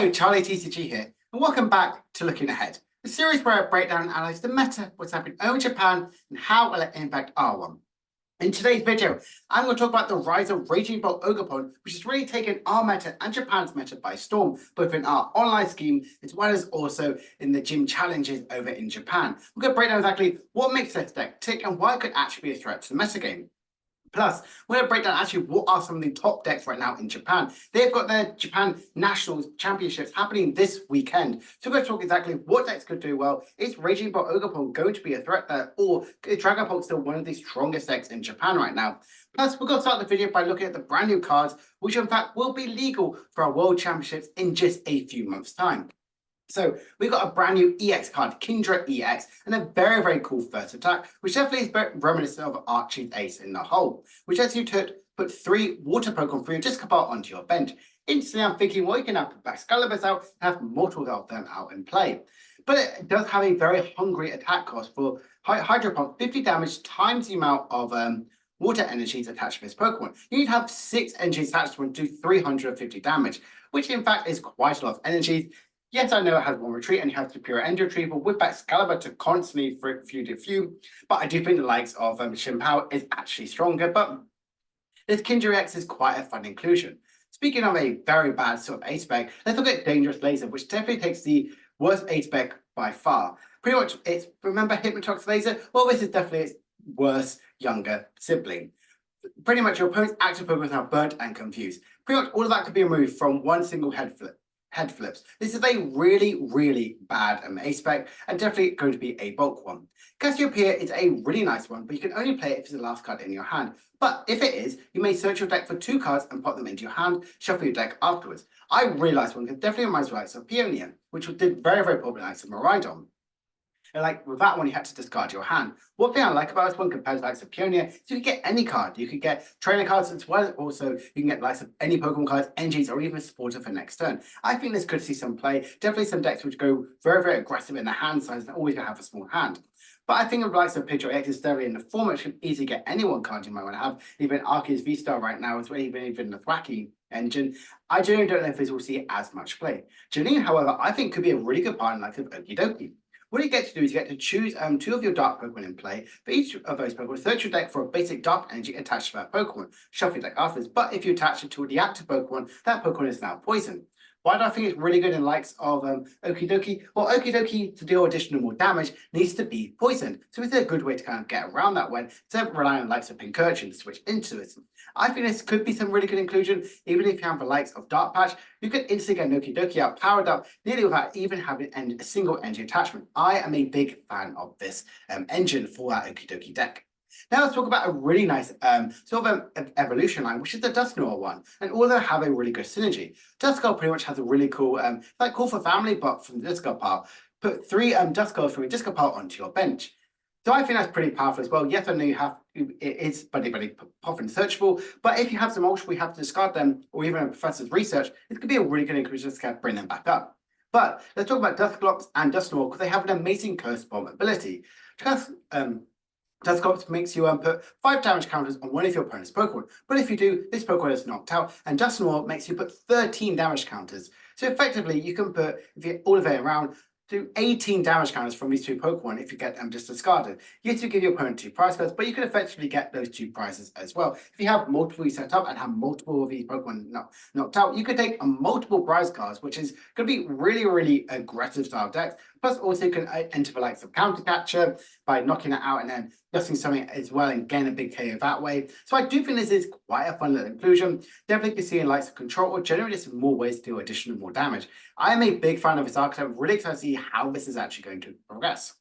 Hello, Charlie TCG here, and welcome back to Looking Ahead, the series where I break down and analyse the meta, what's happening over Japan, and how will it impact R1. In today's video, I'm going to talk about the rise of Raging Bolt Ogerpon, which has really taken our meta and Japan's meta by storm, both in our online scheme as well as also in the gym challenges over in Japan. We're going to break down exactly what makes this deck tick and why it could actually be a threat to the metagame. Plus, we're going to break down actually what are some of the top decks right now in Japan. They've got their Japan Nationals Championships happening this weekend. So we're going to talk exactly what decks could do well. Is Raging Bolt Ogerpon going to be a threat there? Or is Dragapult still one of the strongest decks in Japan right now? Plus, we're going to start the video by looking at the brand new cards, which in fact will be legal for our World Championships in just a few months' time. So we've got a brand new EX card, Kindra EX, and a very, very cool first attack, which definitely is very reminiscent of Archie's Ace in the hole, which lets you to put 3 water Pokemon from your Duskull onto your bench. Instantly, I'm thinking, well, you can have Excaliburs out and have multiple of them out in play. But it does have a very hungry attack cost for Hydro Pump, 50 damage times the amount of water energies attached to this Pokemon. You need to have 6 energies attached to one to do 350 damage, which in fact is quite a lot of energies. Yes, I know it has one retreat and you have Superior End Retrieval with Excalibur to constantly few, but I do think the likes of Shimpao is actually stronger, but this Kindra X is quite a fun inclusion. Speaking of a very bad sort of ace spec, let's look at Dangerous Laser, which definitely takes the worst ace spec by far. Pretty much, it's, remember Hypnotox Laser? Well, this is definitely its worst younger sibling. Pretty much your opponent's active Pokemon is now burnt and confused. Pretty much all of that could be removed from one single head flips. This is a really, really bad ace spec and definitely going to be a bulk one. Cassiopeia is a really nice one, but you can only play it if it's the last card in your hand. But if it is, you may search your deck for 2 cards and put them into your hand, shuffle your deck afterwards. I realised one because definitely reminds me of Peonia, which did very, very popular likes of Miraidon. And like with that one, you had to discard your hand. One thing I like about this one compared to likes of Pioneer is you can get any card. You could get trainer cards as well. Also, you can get likes of any Pokemon cards, energies, or even a supporter for next turn. I think this could see some play. Definitely some decks which go very, very aggressive in the hand size and always gonna have a small hand. But I think of likes of Pidgeot X is definitely in the form which can easily get any one card you might want to have. Even Arceus V-Star right now, as well, even the Thwacky engine. I generally don't know if this will see as much play. Janine, however, I think could be a really good partner like of Okie Dokie. What you get to do is you get to choose 2 of your Dark Pokemon in play. For each of those Pokemon, search your deck for a basic Dark Energy attached to that Pokemon. Shuffle your deck afterwards, but if you attach it to the active Pokemon, that Pokemon is now poisoned. Why do I think it's really good in likes of Okie Dokie? Well, Okie Dokie, to deal additional more damage, needs to be poisoned. So it's a good way to kind of get around that one, instead of relying on likes of Pincurchin to switch into it. I think this could be some really good inclusion. Even if you have the likes of Dark Patch, you could instantly get an Okie Dokie out, powered up, nearly without even having a single energy attachment. I am a big fan of this engine for that Okie Dokie deck. Now let's talk about a really nice sort of evolution line, which is the Duskull one, and all of them have a really good synergy. Duskull pretty much has a really cool, like cool for family, but from the Duskull pile, put 3 Duskulls from your Duskull pile onto your bench. So I think that's pretty powerful as well. Yes, I know it is buddy often searchable, but if you have some multiple, you have to discard them, or even a professor's research, it could be a really good inclusion to kind of bring them back up. But let's talk about Dusclops and Duskull because they have an amazing Curse Bomb ability. Duskull makes you put 5 damage counters on one of your opponent's Pokemon. But if you do, this Pokemon is knocked out, and Duskull makes you put 13 damage counters. So effectively, you can put, if you all of it around, do 18 damage counters from these 2 Pokemon if you get them just discarded. Yes, you give your opponent 2 prize cards, but you can effectively get those 2 prizes as well. If you have multiple set up and have multiple of these Pokemon knocked out, you could take a multiple prize cards, which is going to be really, really aggressive style decks. Plus, also you can enter the likes of Counter Catcher by knocking it out and then dusting something as well and gain a big KO that way. So I do think this is quite a fun little inclusion. Definitely can see in likes of Control or generally some more ways to do additional more damage. I am a big fan of this archetype. Really excited to see how this is actually going to progress.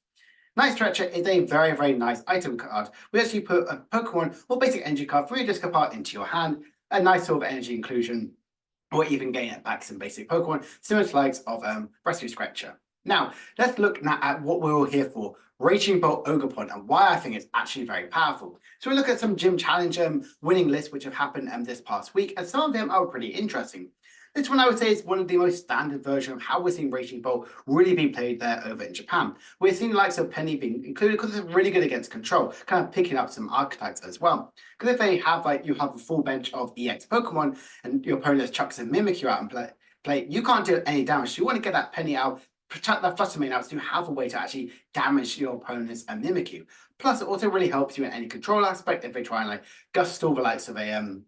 Night Stretcher is a very, very nice item card. We actually put a Pokemon or basic energy card from your Discard part into your hand. A nice sort of energy inclusion, or even gain it back some basic Pokemon, similar to likes of Rescue Scratcher. Now, let's look now at what we're all here for, Raging Bolt Ogerpon, and why I think it's actually very powerful. So we look at some Gym Challenge winning lists which have happened this past week, and some of them are pretty interesting. This one I would say is one of the most standard versions of how we're seeing Raging Bolt really being played there over in Japan. We're seeing the likes of Penny being included because it's really good against control, kind of picking up some archetypes as well. Because if they have you have a full bench of EX Pokemon and your opponent chucks a Mimikyu out and play, you can't do any damage. You want to get that penny out, protect that Flutter Mane out, so you have a way to actually damage your opponents and mimic you. Plus, it also really helps you in any control aspect if they try and like Duskull the likes of a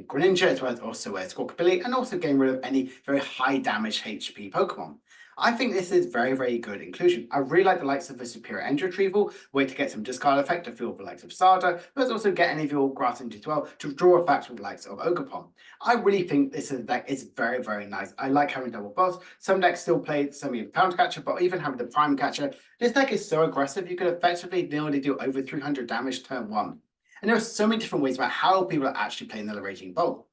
Greninja, as well as also a Squawkabilly, and also getting rid of any very high damage HP Pokemon. I think this is very, very good inclusion. I really like the likes of the Superior Energy Retrieval, way to get some discard effect to fuel the likes of Sada, but also get any of your grass into as well to draw effects with the likes of Ogerpon. I really think this deck is very, very nice. I like having double boss. Some decks still play some Pound Catcher, but even having the Prime Catcher, this deck is so aggressive, you could effectively nearly do over 300 damage turn one. And there are so many different ways about how people are actually playing the Raging Bolt.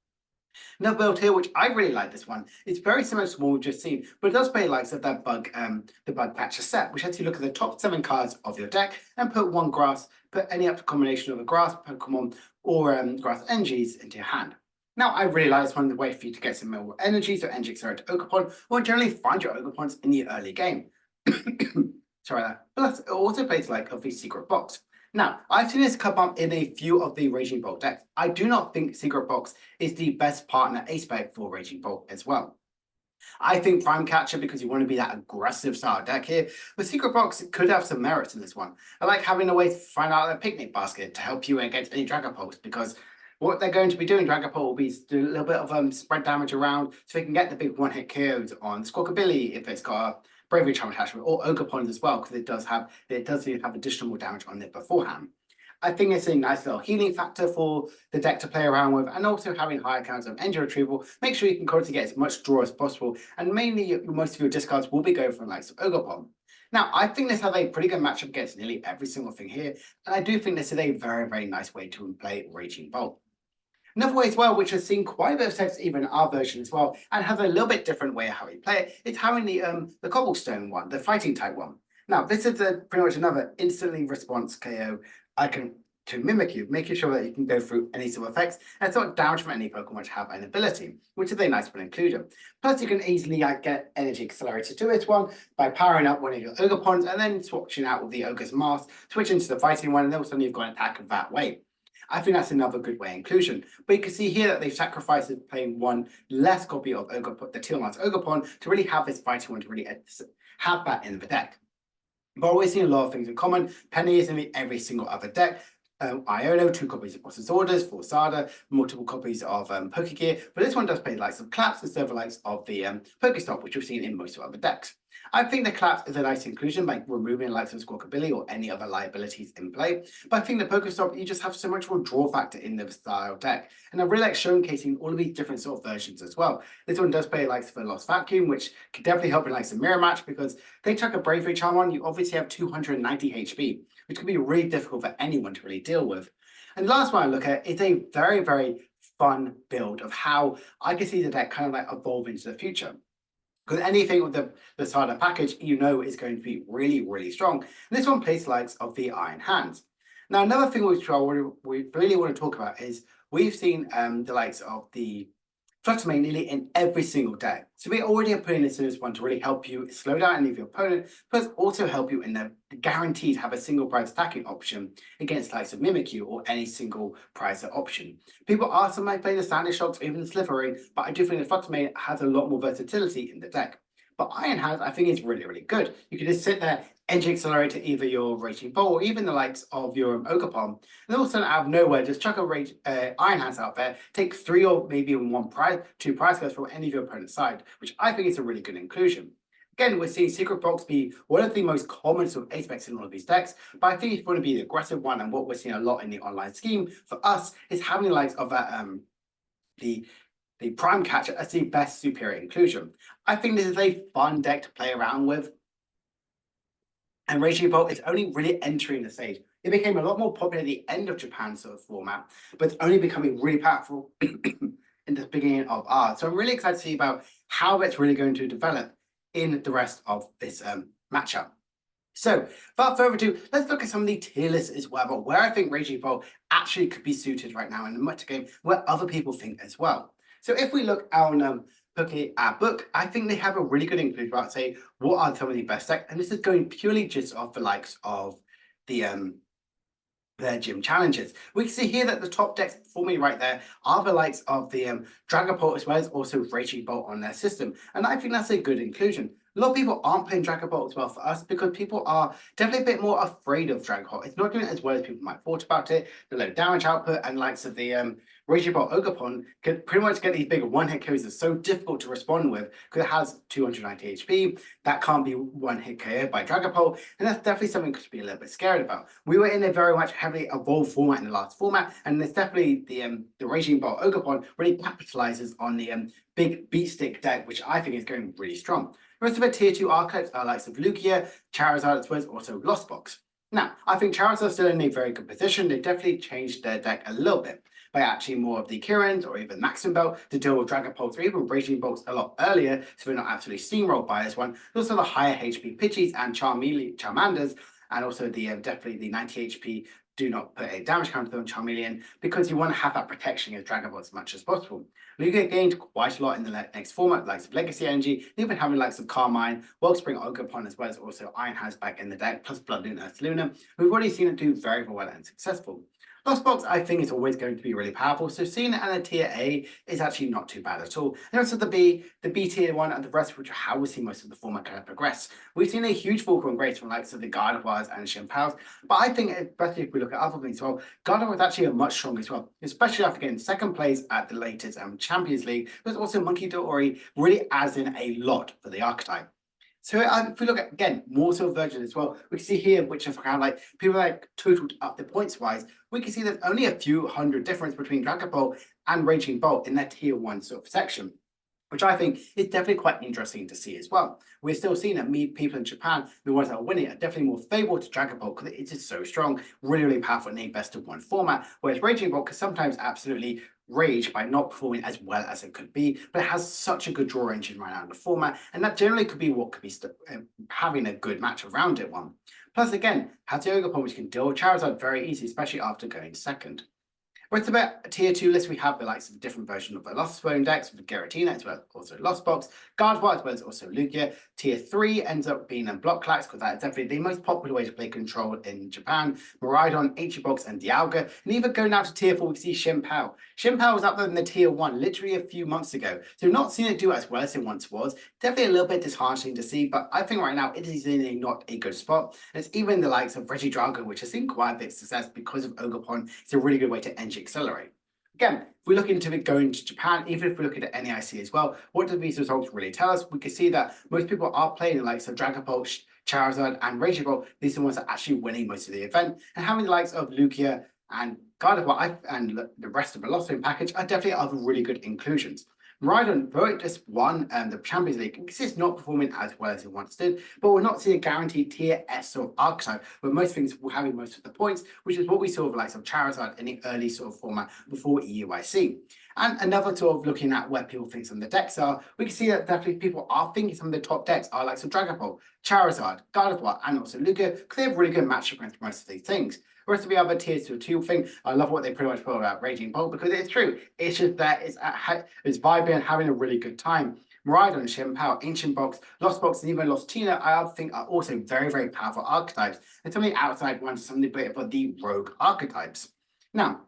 Another build here, which I really like this one, it's very similar to what we've just seen, but it does play likes of that the bug patcher set, which lets you look at the top 7 cards of your deck and put one grass, put any up to combination of a grass Pokemon or grass energies into your hand. Now, I really like this one, the way for you to get some more energy, so energy accelerate to Ogerpon, or generally find your Ogerpons in the early game. Sorry, that. Plus, it also plays like of the secret box. Now, I've seen this come up in a few of the Raging Bolt decks. I do not think Secret Box is the best partner aspect for Raging Bolt as well. I think Prime Catcher, because you want to be that aggressive style deck here, but Secret Box could have some merits in this one. I like having a way to find out a picnic basket to help you against any Dragapult, because what they're going to be doing, Dragapult, will be do a little bit of spread damage around so they can get the big one-hit KOs on Squawkabilly if it's got a Bravery Charm attachment, or Ogerpon as well, because it does have additional damage on it beforehand. I think it's a nice little healing factor for the deck to play around with, and also having higher counts of energy retrieval. Make sure you can constantly get as much draw as possible, and mainly most of your discards will be going for the likes of Ogerpon. Now, I think this has a pretty good matchup against nearly every single thing here, and I do think this is a very, very nice way to play Raging Bolt. Another way as well, which has seen quite a bit of text even in our version as well, and has a little bit different way of how we play it, is having the cobblestone one, the fighting type one. Now, this is pretty much another instantly response KO icon to mimic you, making sure that you can go through any sort of effects and it's not damage from any Pokemon which have an ability, which is a nice one inclusion. Plus, you can easily get energy accelerated to this one by powering up one of your Ogerpons and then switching out with the Ogre's Mask, switch into the fighting one, and then all of a sudden you've got an attack of that way. I think that's another good way of inclusion. But you can see here that they've sacrificed playing one less copy of Ogerpon, the Teal Mask Ogerpon, to really have this fighting one to really have that in the deck. But we're seeing a lot of things in common. Penny is in every single other deck. Iono, 2 copies of Boss's Orders, for Sada, multiple copies of Pokegear, but this one does play the likes of Collapse instead of the likes of the Pokestop, which we've seen in most of other decks. I think the Collapse is a nice inclusion by removing the likes of Squawkabilly or any other liabilities in play, but I think the Pokestop, you just have so much more draw factor in the style deck, and I really like showcasing all of these different sort of versions as well. This one does play likes of a Lost Vacuum, which could definitely help in likes of Mirror Match, because they chuck a Bravery Charm on, you obviously have 290 HP, which can be really difficult for anyone to really deal with. And the last one I look at is a very, very fun build of how I can see the deck kind of like evolve into the future. Because anything with the Sada package, you know, is going to be really, really strong. And this one plays likes of the Iron Hands. Now, another thing which we really want to talk about is we've seen the likes of the Flutter Mane nearly in every single deck. So we already are putting this in this one to really help you slow down any of your opponent, plus also help you in the guaranteed have a single prize attacking option against likes of Mimikyu or any single prize option. People ask them I play the Standard Shocks or even the Slithering, but I do think the Flutter Mane has a lot more versatility in the deck. But Iron Hands, I think, is really, really good. You can just sit there, energy accelerator either your Raging Bolt or even the likes of your Ogerpon. And then all of a sudden, out of nowhere, just chuck a Iron Hands out there, take 3 or maybe even 2 prize cards from any of your opponent's side, which I think is a really good inclusion. Again, we're seeing Secret Box be one of the most common sort of aspects in all of these decks, but I think if you want to be the aggressive one, and what we're seeing a lot in the online scheme for us is having the likes of that the Prime Catcher as the best superior inclusion. I think this is a fun deck to play around with. And Raging Bolt is only really entering the stage. It became a lot more popular at the end of Japan's sort of format, but it's only becoming really powerful in the beginning of ours. So I'm really excited to see about how it's really going to develop in the rest of this matchup. So, without further ado, let's look at some of the tier lists as well, but where I think Raging Bolt actually could be suited right now in the metagame, where other people think as well. So if we look on book, I think they have a really good inclusion about say what are some of the best decks, and this is going purely just off the likes of the their gym challenges. We can see here that the top decks for me right there are the likes of the Dragapult as well as also Raging Bolt on their system. And I think that's a good inclusion. A lot of people aren't playing Dragapult as well for us because people are definitely a bit more afraid of Dragapult. It's not doing as well as people might have thought about it. The low damage output and likes of the Raging Bolt Ogerpon could pretty much get these big one-hit KOs that's so difficult to respond with because it has 290 HP. That can't be one-hit KO by Dragapult, and that's definitely something to be a little bit scared about. We were in a very much heavily evolved format in the last format, and it's definitely the Raging Bolt Ogerpon really capitalizes on the big beat stick deck, which I think is going really strong. The rest of the tier 2 archetypes are likes of Lugia, Charizard, as well as also Lost Box. Now, I think Charizard's still in a very good position. They definitely changed their deck a little bit by actually more of the Kirans or even Maxim Belt to deal with Dragapult or even Raging Bolts a lot earlier, so we're not absolutely steamrolled by this one. There's also the higher HP Pidgeys and Charmanders, and also the definitely the 90 HP do not put a damage counter on Charmeleon because you want to have that protection against Dragapult as much as possible. Lugia gained quite a lot in the next format, likes of Legacy Energy, even having likes of Carmine, Wellspring Ogerpon, as well as also Iron Hands back in the deck, plus Blood Luna, Earth Luna. We've already seen it do very, very well and successful. Lost Box, I think, is always going to be really powerful, so seeing it at a tier A is actually not too bad at all. And also the B tier 1 and the rest, which are how we see most of the format kind of progress. We've seen a huge fall from grace from likes of the Gardevoirs and Chimpaos, but I think, especially if we look at other things as well, Gardevoir is actually a much stronger as well, especially after getting second place at the latest Champions League, but also Monkey Dory really adds in a lot for the archetype. So if we look at, again, more so version as well, we can see here, which is kind of like people like totaled up the points wise, we can see there's only a few hundred difference between Dragapult and Raging Bolt in that tier 1 sort of section, which I think is definitely quite interesting to see as well. We're still seeing that people in Japan, the ones that are winning, are definitely more favourable to Dragapult because it is so strong, really, really powerful in a best of 1 format, whereas Raging Bolt can sometimes absolutely rage by not performing as well as it could be, but it has such a good draw engine right now in the format, and that generally could be what could be having a good match around it one. Plus, again, has the Ogerpon, which can deal with Charizard very easy, especially after going second. With the tier 2 list, we have the likes of a different version of the Lost Bone decks with Giratina as well as also Lost Box, Gardevoir as well as also Lugia. Tier 3 ends up being Block Clax because that is definitely the most popular way to play control in Japan. Miraidon, Box, and Dialga. And even going down to tier 4, we see Chimpao. Chimpao was up there in the tier 1 literally a few months ago. So we've not seen it do as well as it once was. Definitely a little bit disheartening to see, but I think right now it is in not a good spot. And it's even the likes of Regidrago, which has seen quite a bit of success because of Ogerpon. It's a really good way to end accelerate. Again, if we look into it going to Japan, even if we look at the NAIC as well, what do these results really tell us? We can see that most people are playing the likes of Dragapult, Charizard, and Raging Bolt. These are the ones that are actually winning most of the event. And having the likes of Lugia and Gardevoir and the rest of the Lost Zone package are definitely other really good inclusions. Miraidon, though it just won the Champions League, it's not performing as well as it once did, but we're not seeing a guaranteed tier S sort of archetype, where most things will having most of the points, which is what we saw with the likes of Charizard in the early sort of format before EUIC. And another sort of looking at where people think some of the decks are, we can see that definitely people are thinking some of the top decks are like some Dragapult, Charizard, Gardevoir, and also Lugia, because they have really good matchup against most of these things. The rest of the other tiers 2 thing, I love what they pretty much put about Raging Bolt because it's true. It's just that it's vibing and having a really good time. Miraidon, Chimpao, Ancient Box, Lost Box, and even Lost Tina, I think are also very, very powerful archetypes. And some of the outside ones, some of the rogue archetypes. Now,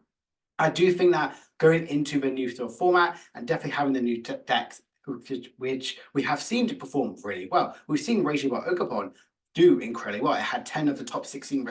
I do think that going into the new sort of format and definitely having the new decks, which we have seen to perform really well. We've seen Raging Bolt Ogerpon do incredibly well. It had 10 of the top 16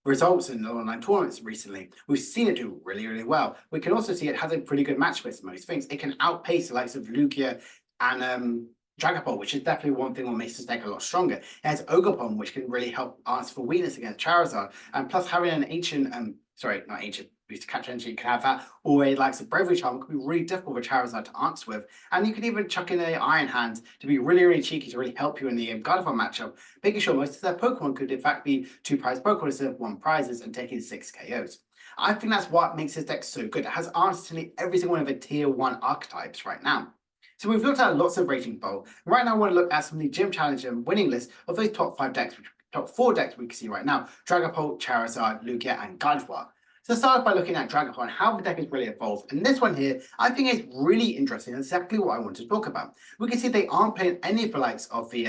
results in the online tournaments recently. We've seen it do really, really well. We can also see it has a pretty good match with most things. It can outpace the likes of Lugia and Dragapult, which is definitely one thing that makes this deck a lot stronger. It has Ogerpon, which can really help answer for weakness against Charizard, and plus having an ancient, sorry, not ancient, to catch energy, you can have that, or a likes of Bravery Charm could be really difficult for Charizard to answer with. And you can even chuck in a Iron Hands to be really, really cheeky to really help you in the Gardevoir matchup, making sure most of their Pokemon could in fact be 2 prize Pokemon instead of 1 prizes and taking 6 KOs. I think that's what makes this deck so good. It has answers to every single one of the tier 1 archetypes right now. So we've looked at lots of Raging Bolt. Right now I want to look at some of the Gym Challenge and winning lists of those top 5 decks, top 4 decks we can see right now: Dragapult, Charizard, Lugia, and Gardevoir. So start by looking at Dragapult and how the deck has really evolved. And this one here, I think is really interesting. Exactly what I want to talk about. We can see they aren't playing any of the likes of the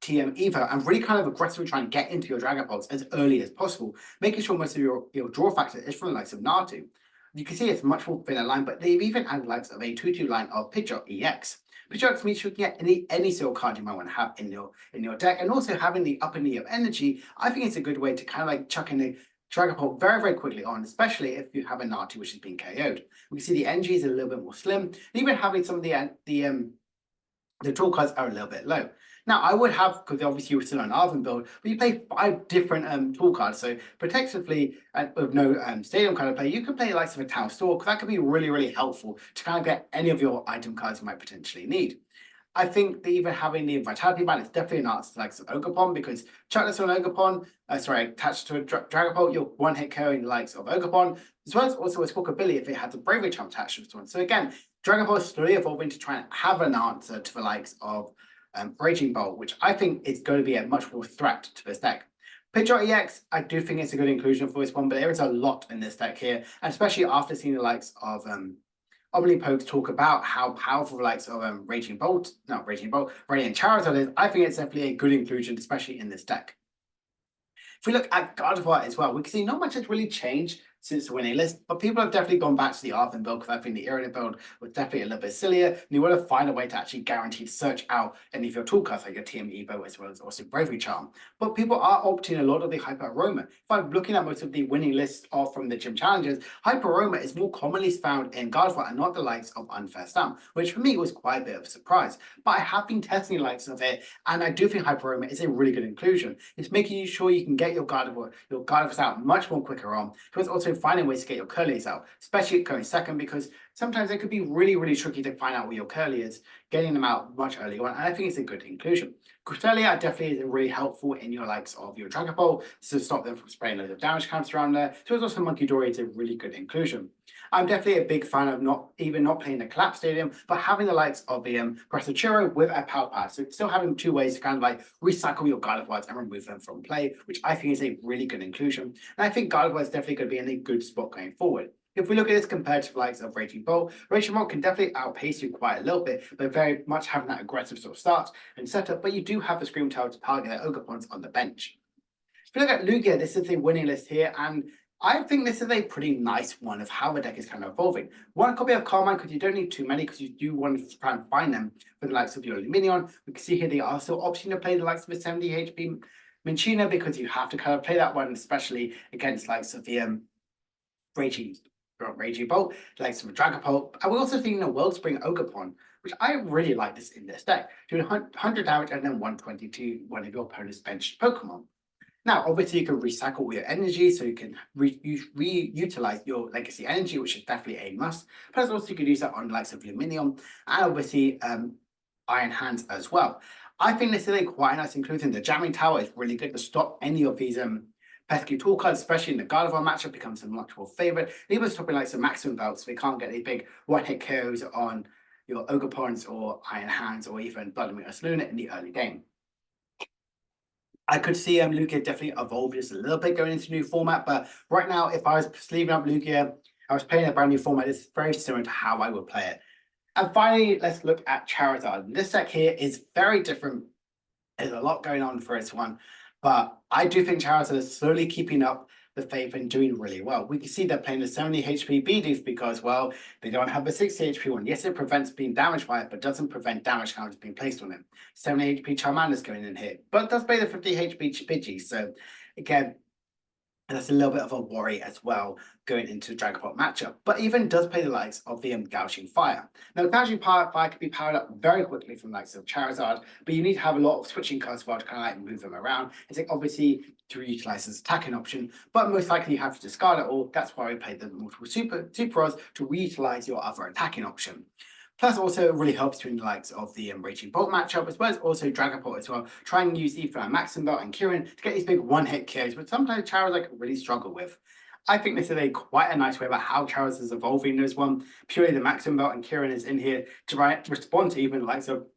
TM Evo and really kind of aggressively try and get into your Dragapults as early as possible, making sure most of your draw factor is from the likes of Natu. You can see it's much more thinner line, but they've even added likes of a 2/2 line of Pidgeot EX. Pidgeot means you can get any sort of card you might want to have in your deck, and also having the upper knee of energy. I think it's a good way to kind of like chuck in the Dragapult very, very quickly on, especially if you have a Natu which has been KO'd. We can see the energy is a little bit more slim, and even having some of the draw cards are a little bit low. Now, I would have, because obviously you're still on Arvin build, but you play 5 different tool cards. So, protectively, with no stadium kind of play, you can play likes of a Town Store, because that could be really, really helpful to kind of get any of your item cards you might potentially need. I think that even having the Vitality Band is definitely an answer to likes of Ogerpon, because chuckless on Ogerpon, attached to a Dragapult, you're one-hit KOing the likes of Ogerpon, as well as also a Squawkabilly if it had the Bravery Charm attached to this one. So again, Dragapult is slowly evolving to try and have an answer to the likes of Raging Bolt, which I think is going to be a much more threat to this deck. Pidgeot EX, I do think it's a good inclusion for this one, but there is a lot in this deck here, and especially after seeing the likes of Pokes talk about how powerful the likes of Raging Bolt and Charizard is. I think it's definitely a good inclusion, especially in this deck. If we look at Gardevoir as well, we can see not much has really changed since the winning list, but people have definitely gone back to the Arvin build, because I think the Irradiant build was definitely a little bit sillier, and you want to find a way to actually guarantee to search out any of your tool cards, like your TM Evo, as well as also Bravery Charm. But people are opting a lot of the Hyper Aroma. If I'm looking at most of the winning lists from the gym challenges, Hyper Aroma is more commonly found in Gardevoir and not the likes of Unfair Stamp, which for me was quite a bit of a surprise. But I have been testing the likes of it, and I do think Hyper Aroma is a really good inclusion. It's making sure you can get your Gardevoirs out much more quicker on, because also finding ways to get your Curlies out, especially going second, because sometimes it could be really, really tricky to find out where your Curly is, getting them out much earlier on, and I think it's a good inclusion. Cresselia definitely is really helpful in your likes of your Dragapult to stop them from spraying loads of damage counters around there. So it's also Monkey Dory is a really good inclusion. I'm definitely a big fan of not playing the Collapse Stadium, but having the likes of the Chiro with a Power Pad. So still having 2 ways to kind of like recycle your Gardevoirs and remove them from play, which I think is a really good inclusion. And I think Gardevoir is definitely going to be in a good spot going forward. If we look at this compared to the likes of Raging Bolt can definitely outpace you quite a little bit, but very much having that aggressive sort of start and setup, but you do have the Scream Tail to target their Ogerpons on the bench. If you look at Lugia, this is the winning list here, and I think this is a pretty nice one of how the deck is kind of evolving. One copy of Carmine, because you don't need too many, because you do want to try and find them for the likes of your Luminion. We can see here they are still opting to play the likes of a 70 HP Minchina, because you have to kind of play that one, especially against likes of the Raging Bolt, likes of a Dragapult. And we're also seeing a Wellspring Ogerpon, which I really like this in this deck, doing 100 damage and then 120 to one of your opponent's benched Pokemon. Now, obviously, you can recycle all your energy, so you can reutilize your legacy energy, which is definitely a must. Plus, also you can use that on the likes of Luminium and obviously Iron Hands as well. I think this is a quite nice inclusion. The Jamming Tower is really good to stop any of these pesky tool cards, especially in the Gardevoir matchup, becomes a much more favorite. Even stopping like some maximum belts, so they can't get these big one-hit KOs on your Ogerpons or Iron Hands or even Blood Moon Luna in the early game. I could see Lugia definitely evolve just a little bit going into new format, but right now, if I was sleeving up Lugia, I was playing a brand new format, it's very similar to how I would play it. And finally, let's look at Charizard. This deck here is very different. There's a lot going on for this one, but I do think Charizard is slowly keeping up the faith and doing really well. We can see they're playing the 70 HP Bidoof because, well, they don't have the 60 HP one. Yes, it prevents being damaged by it, but doesn't prevent damage counters being placed on it. 70 HP Charmander's going in here, but it does play the 50 HP Pidgey. So again, that's a little bit of a worry as well going into the Dragapult matchup, but even does play the likes of the Gouging Fire. Now, Gouging Fire can be powered up very quickly from the likes of Charizard, but you need to have a lot of switching cards as well to kind of like move them around. It's like obviously to utilize this attacking option, but most likely you have to discard it all. That's why we played the multiple super rods to reutilize your other attacking option. Plus, also it really helps between the likes of the Raging Bolt matchup, as well as also Dragapult as well. Try and use Ethan, Maxim Belt, and Kieran to get these big one-hit kills, but sometimes Charizard really struggle with. I think this is quite a nice way about how Charizard is evolving in this one. Purely the Maxim Belt and Kieran is in here to respond to even the likes of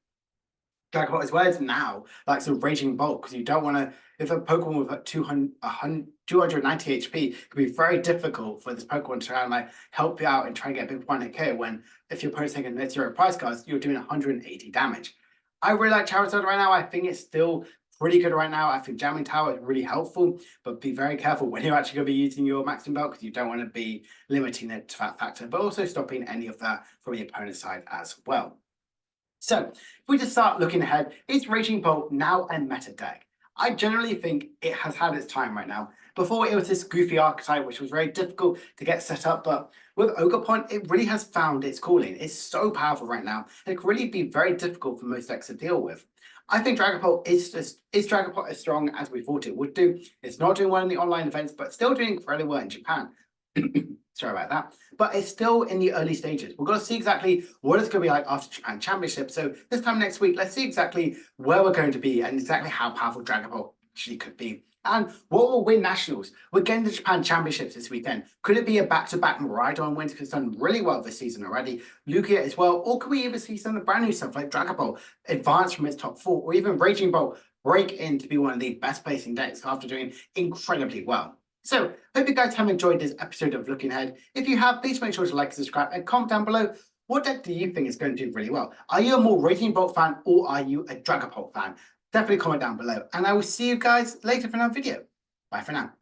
Dragapult, as well as now, like some Raging Bolt, because you don't want to, if a Pokemon with 290 HP, it can be very difficult for this Pokemon to try and like help you out and try and get a big one-hit KO when if your opponent's taking net 0 prize cards, you're doing 180 damage. I really like Charizard right now. I think it's still pretty good right now. I think Jamming Tower is really helpful, but be very careful when you're actually going to be using your maximum belt because you don't want to be limiting it to that factor, but also stopping any of that from the opponent's side as well. So if we just start looking ahead, is Raging Bolt now a meta deck? I generally think it has had its time right now. Before it was this goofy archetype, which was very difficult to get set up, but with Ogerpon, it really has found its calling. It's so powerful right now, and it can really be very difficult for most decks to deal with. I think Dragapult is Dragapult as strong as we thought it would do. It's not doing well in the online events, but still doing incredibly well in Japan. Sorry about that. But it's still in the early stages. We've got to see exactly what it's going to be like after Japan Championship. So this time next week, let's see exactly where we're going to be and exactly how powerful Dragapult actually could be. And what will win nationals? We're getting the Japan Championships this weekend. Could it be a back-to-back Miraidon win? Because it's done really well this season already. Lugia as well. Or could we even see some of the brand new stuff like Dragapult advance from its top 4, or even Raging Bolt break in to be one of the best placing decks after doing incredibly well? So, hope you guys have enjoyed this episode of Looking Ahead. If you have, please make sure to like and subscribe and comment down below. What deck do you think is going to do really well? Are you a more Raging Bolt fan or are you a Dragapult fan? Definitely comment down below. And I will see you guys later for another video. Bye for now.